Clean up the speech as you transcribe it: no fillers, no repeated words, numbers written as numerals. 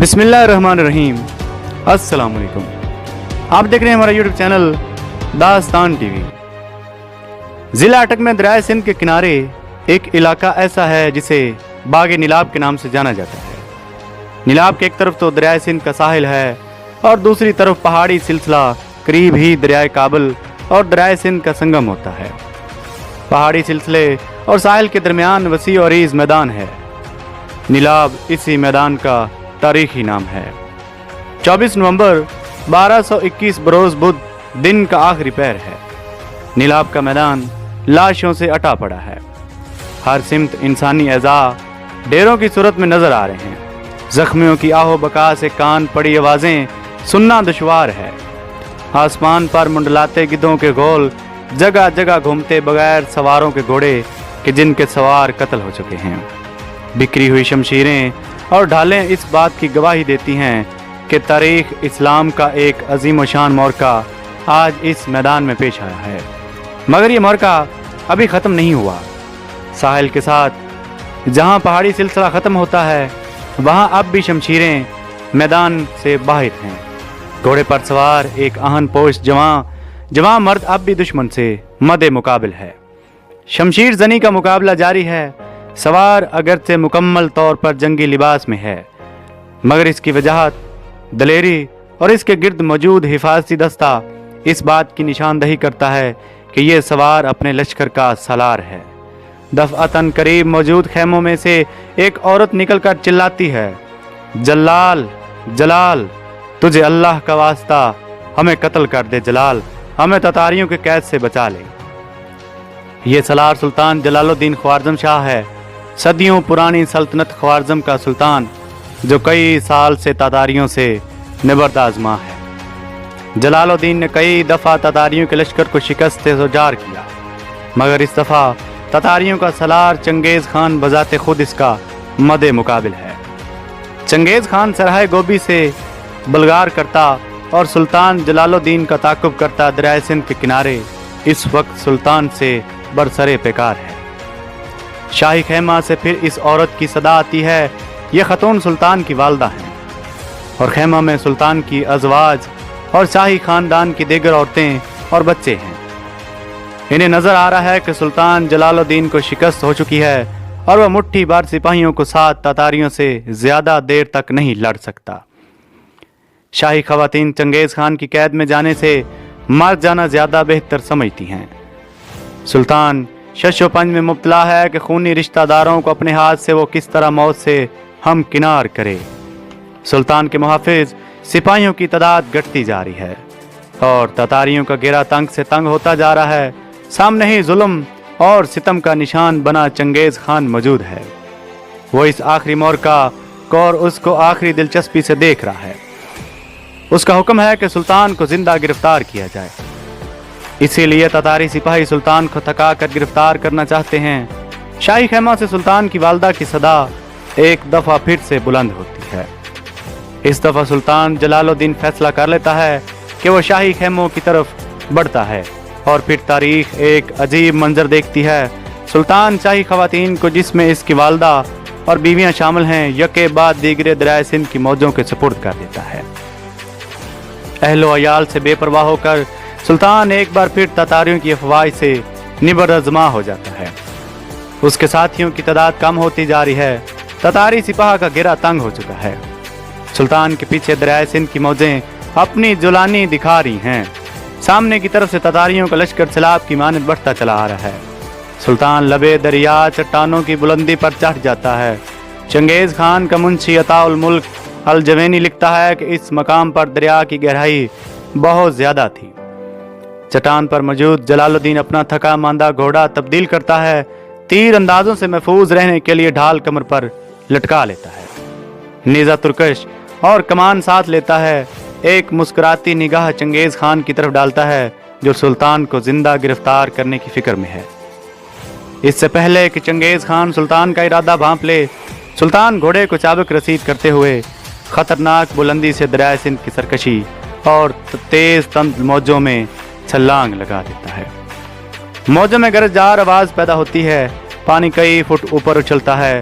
بسم اللہ الرحمن الرحیم۔ السلام علیکم، آپ دیکھ رہے ہیں ہمارا یوٹیوب چینل داستان ٹی وی۔ ضلع اٹک میں دریائے سندھ کے کنارے ایک علاقہ ایسا ہے جسے باغ نیلاب کے نام سے جانا جاتا ہے۔ نیلاب کے ایک طرف تو دریائے سندھ کا ساحل ہے اور دوسری طرف پہاڑی سلسلہ قریب ہی دریائے کابل اور دریائے سندھ کا سنگم ہوتا ہے۔ پہاڑی سلسلے اور ساحل کے درمیان وسیع و عریض میدان ہے۔ نیلاب اسی میدان کا تاریخی نام ہے۔ 24 نومبر 1221 بروز بدھ دن کا آخری پہر ہے۔ نیلاب کا میدان لاشوں سے اٹا پڑا ہے۔ ہر سمت انسانی اعضاء ڈیروں کی صورت میں نظر آ رہے ہیں۔ زخمیوں کی آہ و بکا سے کان پڑی آوازیں سننا دشوار ہے۔ آسمان پر منڈلاتے گدھوں کے گول، جگہ جگہ گھومتے بغیر سواروں کے گھوڑے کہ جن کے سوار قتل ہو چکے ہیں۔ بکھری ہوئی شمشیریں اور ڈھالیں اس بات کی گواہی دیتی ہیں کہ تاریخ اسلام کا ایک عظیم و شان معرکہ آج اس میدان میں پیش آیا ہے، مگر یہ معرکہ ابھی ختم نہیں ہوا۔ ساحل کے ساتھ جہاں پہاڑی سلسلہ ختم ہوتا ہے وہاں اب بھی شمشیریں میدان سے باہر ہیں۔ گھوڑے پر سوار ایک آہن پوش جوان مرد اب بھی دشمن سے مد مقابل ہے۔ شمشیر زنی کا مقابلہ جاری ہے۔ سوار اگرچہ مکمل طور پر جنگی لباس میں ہے، مگر اس کی وجاہت دلیری اور اس کے گرد موجود حفاظتی دستہ اس بات کی نشاندہی کرتا ہے کہ یہ سوار اپنے لشکر کا سالار ہے۔ دفعتاً قریب موجود خیموں میں سے ایک عورت نکل کر چلاتی ہے، جلال جلال، تجھے اللہ کا واسطہ ہمیں قتل کر دے جلال، ہمیں تتاریوں کے قید سے بچا لے۔ یہ سالار سلطان جلال الدین خوارزم شاہ ہے، صدیوں پرانی سلطنت خوارزم کا سلطان جو کئی سال سے تتاریوں سے نبرد آزما ہے۔ جلال الدین نے کئی دفعہ تتاریوں کے لشکر کو شکست سے زجار کیا، مگر اس دفعہ تتاریوں کا سالار چنگیز خان بذات خود اس کا مد مقابل ہے۔ چنگیز خان سرائے گوبی سے بلغار کرتا اور سلطان جلال الدین کا تعاقب کرتا دریائے سندھ کے کنارے اس وقت سلطان سے برسرے پیکار ہے۔ شاہی خیمہ سے پھر اس عورت کی صدا آتی ہے۔ یہ خاتون سلطان کی والدہ ہیں اور خیمہ میں سلطان کی ازواج اور شاہی خاندان کی دیگر عورتیں اور بچے ہیں۔ انہیں نظر آ رہا ہے کہ سلطان جلال الدین کو شکست ہو چکی ہے اور وہ مٹھی بھر سپاہیوں کو ساتھ تتاریوں سے زیادہ دیر تک نہیں لڑ سکتا۔ شاہی خواتین چنگیز خان کی قید میں جانے سے مر جانا زیادہ بہتر سمجھتی ہیں۔ سلطان شش و پنج میں مبتلا ہے کہ خونی رشتہ داروں کو اپنے ہاتھ سے وہ کس طرح موت سے ہم کنار کرے۔ سلطان کے محافظ سپاہیوں کی تعداد گھٹتی جا رہی ہے اور تتاریوں کا گھیرا تنگ سے تنگ ہوتا جا رہا ہے۔ سامنے ہی ظلم اور ستم کا نشان بنا چنگیز خان موجود ہے۔ وہ اس آخری معرکہ کو اور اس کو آخری دلچسپی سے دیکھ رہا ہے۔ اس کا حکم ہے کہ سلطان کو زندہ گرفتار کیا جائے۔ اسی لیے تتاری سپاہی سلطان کو تھکا کر گرفتار کرنا چاہتے ہیں۔ شاہی خیمہ سے سلطان کی والدہ کی صدا ایک دفعہ پھر سے بلند ہوتی ہے۔ اس دفعہ سلطان جلال الدین فیصلہ کر لیتا ہے کہ وہ شاہی خیموں کی طرف بڑھتا ہے اور پھر تاریخ ایک عجیب منظر دیکھتی ہے۔ سلطان شاہی خواتین کو، جس میں اس کی والدہ اور بیویاں شامل ہیں، یکے بعد دیگرے دریائے سندھ کی موجوں کے سپرد کر دیتا ہے۔ اہل و عیال سے بے پرواہ ہو کر سلطان ایک بار پھر تتاریوں کی افواج سے نبرد ہو جاتا ہے۔ اس کے ساتھیوں کی تعداد کم ہوتی جا رہی ہے۔ تتاری سپاہ کا گھیرا تنگ ہو چکا ہے۔ سلطان کے پیچھے دریائے سندھ کی موجیں اپنی جولانی دکھا رہی ہیں۔ سامنے کی طرف سے تتاریوں کا لشکر سیلاب کی مانند بڑھتا چلا آ رہا ہے۔ سلطان لبے دریا چٹانوں کی بلندی پر چڑھ جاتا ہے۔ چنگیز خان کا منشی عطا الملک الجوینی لکھتا ہے کہ اس مقام پر دریا کی گہرائی بہت زیادہ تھی۔ چٹان پر موجود جلال الدین اپنا تھکا ماندہ گھوڑا تبدیل کرتا ہے، تیر اندازوں سے محفوظ رہنے کے لیے ڈھال کمر پر لٹکا لیتا ہے، نیزہ ترکش اور کمان ساتھ لیتا ہے۔ ایک مسکراتی نگاہ چنگیز خان کی طرف ڈالتا ہے جو سلطان کو زندہ گرفتار کرنے کی فکر میں ہے۔ اس سے پہلے کہ چنگیز خان سلطان کا ارادہ بھانپ لے، سلطان گھوڑے کو چابک رسید کرتے ہوئے خطرناک بلندی سے دریائے سندھ کی سرکشی اور تیز تند موجوں میں چھلانگ لگا دیتا ہے۔ موجوں میں گرجدار آواز پیدا ہوتی ہے، پانی کئی فٹ اوپر اچھلتا ہے